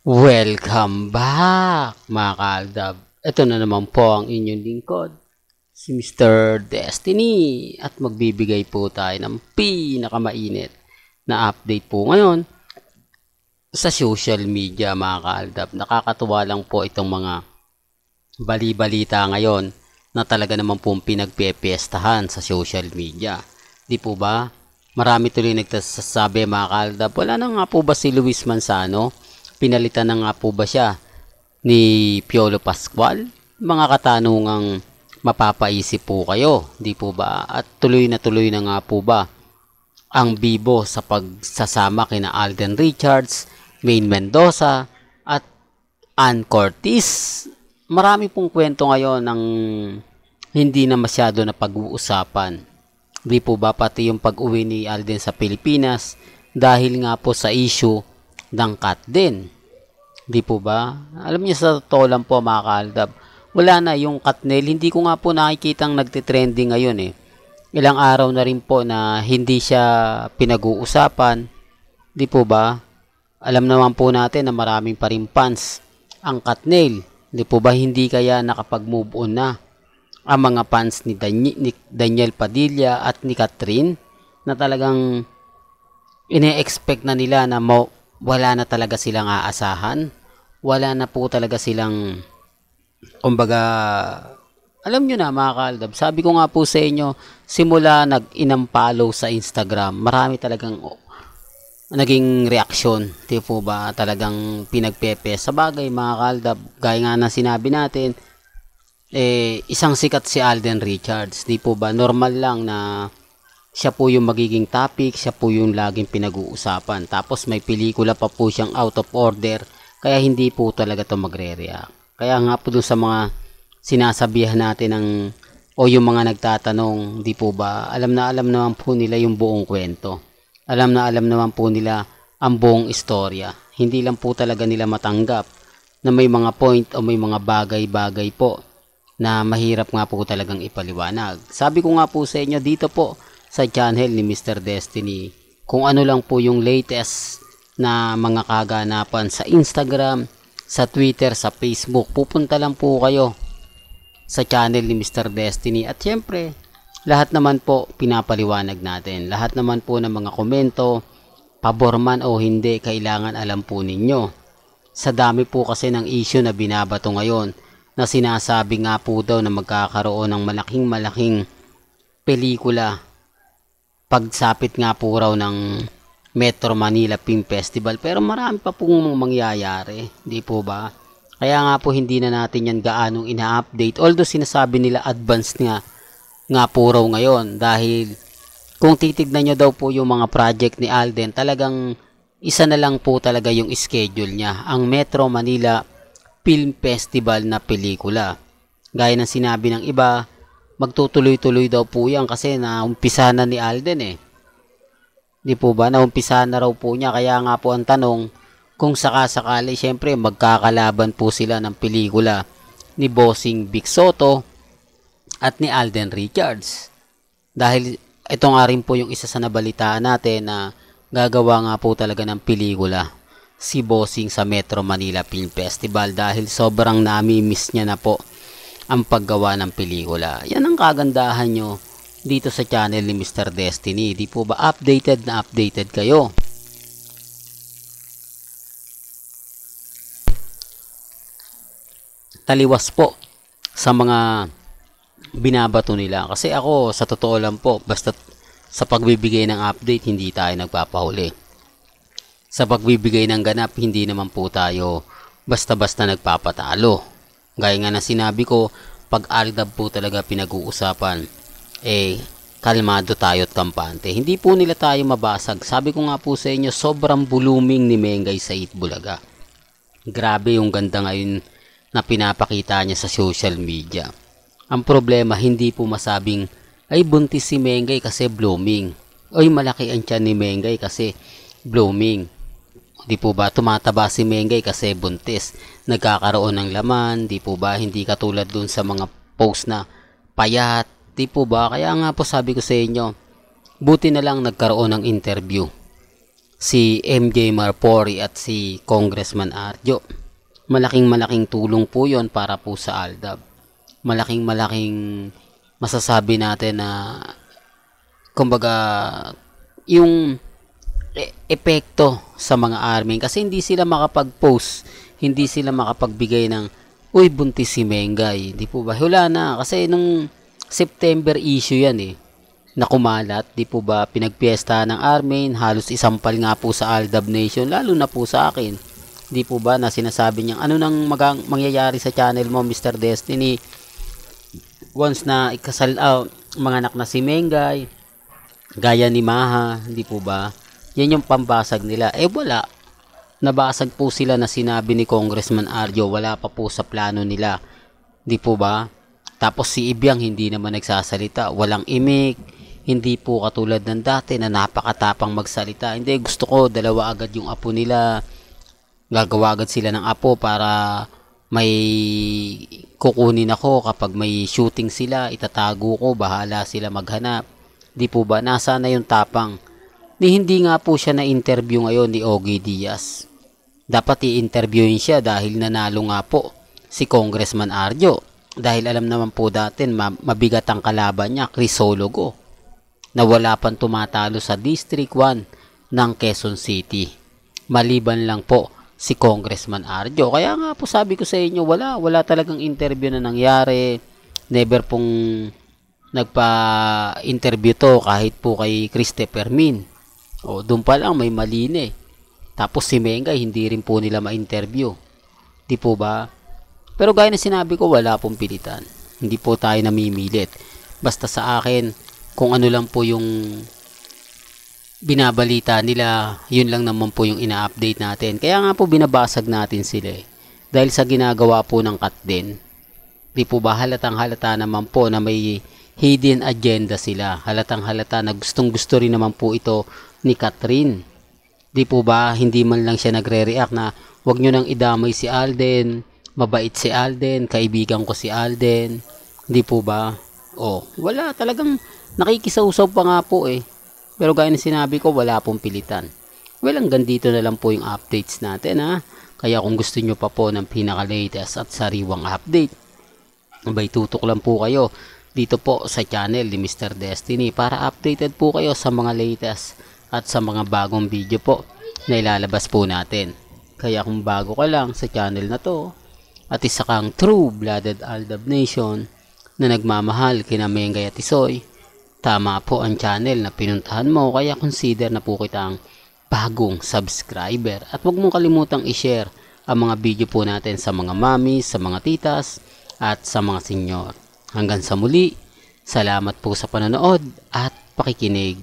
Welcome back mga kaaldab. Ito na naman po ang inyong lingkod, si Mr. Destiny. At magbibigay po tayo ng pinakamainit na update po ngayon sa social media mga kaaldab. Nakakatuwa lang po itong mga bali-balita ngayon na talaga naman pong pinagpepiestahan sa social media. Di po ba? Marami tuloy nagsasabi mga kaaldab, wala na nga po ba si Luis Manzano? Pinalitan na nga po ba siya ni Piolo Pascual? Mga katanungang mapapaisip po kayo, di po ba? At tuloy na nga po ba ang bibo sa pagsasama kina Alden Richards, Maine Mendoza at Ann Curtis? Marami pong kwento ngayon ng hindi na masyado na pag-uusapan. Di po ba pati yung pag-uwi ni Alden sa Pilipinas dahil nga po sa issue ng cut din. Di po ba? Alam niyo sa totoo lang po mga kaaldab, wala na yung Katnel. Hindi ko nga po nakikitang nagtitrending ngayon eh. Ilang araw na rin po na hindi siya pinag-uusapan. Di po ba? Alam naman po natin na maraming pa rin fans ang Katnel. Di po ba hindi kaya nakapag-move on na ang mga fans ni Daniel Padilla at ni Catherine na talagang ine-expect na nila na wala na talaga silang aasahan. Wala na po talaga silang, kumbaga, alam nyo na mga kaaldab, sabi ko nga po sa inyo, simula nag-inampalo sa Instagram, marami talagang naging reaksyon. Di po ba talagang pinagpepe sa bagay mga kaaldab, gaya nga na sinabi natin, isang sikat si Alden Richards. Di po ba normal lang na siya po yung magiging topic, siya po yung laging pinag-uusapan. Tapos may pelikula pa po siyang out of order, kaya hindi po talaga to magre-react. Kaya nga po dun sa mga sinasabihan natin o yung mga nagtatanong, di po ba, alam na alam naman po nila yung buong kwento. Alam na alam naman po nila ang buong istorya. Hindi lang po talaga nila matanggap na may mga point o may mga bagay-bagay po na mahirap nga po talagang ipaliwanag. Sabi ko nga po sa inyo dito po, sa channel ni Mr. Destiny, kung ano lang po yung latest na mga kaganapan sa Instagram, sa Twitter, sa Facebook, pupunta lang po kayo sa channel ni Mr. Destiny. At syempre, lahat naman po pinapaliwanag natin. Lahat naman po ng mga komento, pabor man o hindi, kailangan alam po ninyo. Sa dami po kasi ng issue na binabato ngayon, na sinasabi nga po daw na magkakaroon ng malaking pelikula pagsapit nga po raw ng Metro Manila Film Festival, pero marami pa pong mangyayari, di po ba? Kaya nga po hindi na natin yan gaanong ina-update, although sinasabi nila advanced nga po raw ngayon, dahil kung titignan nyo daw po yung mga project ni Alden, talagang isa na lang po talaga yung schedule niya, ang Metro Manila Film Festival na pelikula. Gaya ng sinabi ng iba, magtutuloy-tuloy daw po yan kasi naumpisa na ni Alden eh. Di po ba? Naumpisa na raw po niya. Kaya nga po ang tanong, kung sakasakali, syempre magkakalaban po sila ng pelikula ni Bossing Vic Soto at ni Alden Richards. Dahil ito nga rin po yung isa sa nabalitaan natin na gagawa nga po talaga ng pelikula si Bossing sa Metro Manila Film Festival dahil sobrang nami-miss niya na po ang paggawa ng pelikula. Yan ang kagandahan nyo dito sa channel ni Mr. Destiny. Di po ba updated na updated kayo? Taliwas po sa mga binabato nila. Kasi ako, sa totoo lang po, basta sa pagbibigay ng update, hindi tayo nagpapahuli. Sa pagbibigay ng ganap, hindi naman po tayo basta-basta nagpapatalo. Gaya nga na sinabi ko, pag Aldab po talaga pinag-uusapan, kalmado tayo at kampante. Hindi po nila tayo mabasag. Sabi ko nga po sa inyo, sobrang blooming ni Mengay sa Itbulaga. Grabe yung ganda ngayon na pinapakita niya sa social media. Ang problema, hindi po masabing, ay buntis si Mengay kasi blooming. Ay malaki ang tiyan ni Mengay kasi blooming. Di po ba tumataba si Mengay kasi buntis, nagkakaroon ng laman, di po ba hindi katulad dun sa mga post na payat, di po ba? Kaya nga po sabi ko sa inyo, buti na lang nagkaroon ng interview si MJ Marpori at si Congressman Arjo. Malaking tulong po yon para po sa Aldab. Malaking masasabi natin na kumbaga yung epekto sa mga army kasi hindi sila makapag-post, hindi sila makapagbigay ng uy buntis si Mengay, di po ba? Wala na kasi nung September issue yan na kumalat, di po ba, pinagpiesta ng army, halos isampal nga po sa Aldab Nation, lalo na po sa akin, di po ba, na sinasabi niyang ano nang mangyayari sa channel mo Mr. Destiny once na ikasal mga anak na si Mengay, gaya ni Maha, di po ba? Yan yung pambasag nila. Wala. Nabasag po sila na sinabi ni Congressman Arjo, wala pa po sa plano nila. Di po ba? Tapos si Ibyang hindi naman nagsasalita. Walang imik. Hindi po katulad ng dati na napakatapang magsalita. Hindi, gusto ko dalawa agad yung apo nila. Gagawa agad sila ng apo para may kukunin ako kapag may shooting sila. Itatago ko. Bahala sila maghanap. Di po ba? Nasa na yung tapang. Hindi nga po siya na-interview ngayon ni Ogie Diaz. Dapat i-interviewin siya dahil nanalo nga po si Congressman Arjo. Dahil alam naman po dati mabigat ang kalaban niya, Crisologo, na wala pang tumatalo sa District 1 ng Quezon City. Maliban lang po si Congressman Arjo. Kaya nga po sabi ko sa inyo, wala talagang interview na nangyari. Never pong nagpa-interview to kahit po kay Christopher Min. Doon pa lang may mali na Tapos si Mengay, hindi rin po nila ma-interview. Di po ba? Pero gaya na sinabi ko, wala pong pilitan. Hindi po tayo namimilit. Basta sa akin, kung ano lang po yung binabalita nila, yun lang naman po yung ina-update natin. Kaya nga po binabasag natin sila Dahil sa ginagawa po ng cut din. Di po ba? Halatang halata naman po na may hidden agenda sila. Halatang halata na gustong gusto rin naman po ito ni Catherine. Di po ba, hindi man lang siya nagre-react na wag nyo nang idamay si Alden, mabait si Alden, kaibigan ko si Alden. Di po ba? Wala talagang nakikisawsaw pa nga po Pero gaya na sinabi ko, wala pong pilitan. Well, hanggang dito na lang po yung updates natin Kaya kung gusto nyo pa po ng pinaka-latest at sariwang update, abay tutok lang po kayo dito po sa channel ni Mr. Destiny para updated po kayo sa mga latest at sa mga bagong video po na ilalabas po natin. Kaya kung bago ka lang sa channel na to at isa kang true-blooded Aldab Nation na nagmamahal kina Mengay at Isoy, tama po ang channel na pinuntahan mo, kaya consider na po kitang bagong subscriber. At huwag mong kalimutang i-share ang mga video po natin sa mga mommies, sa mga titas at sa mga senyor. Hanggang sa muli, salamat po sa panonood at pakikinig.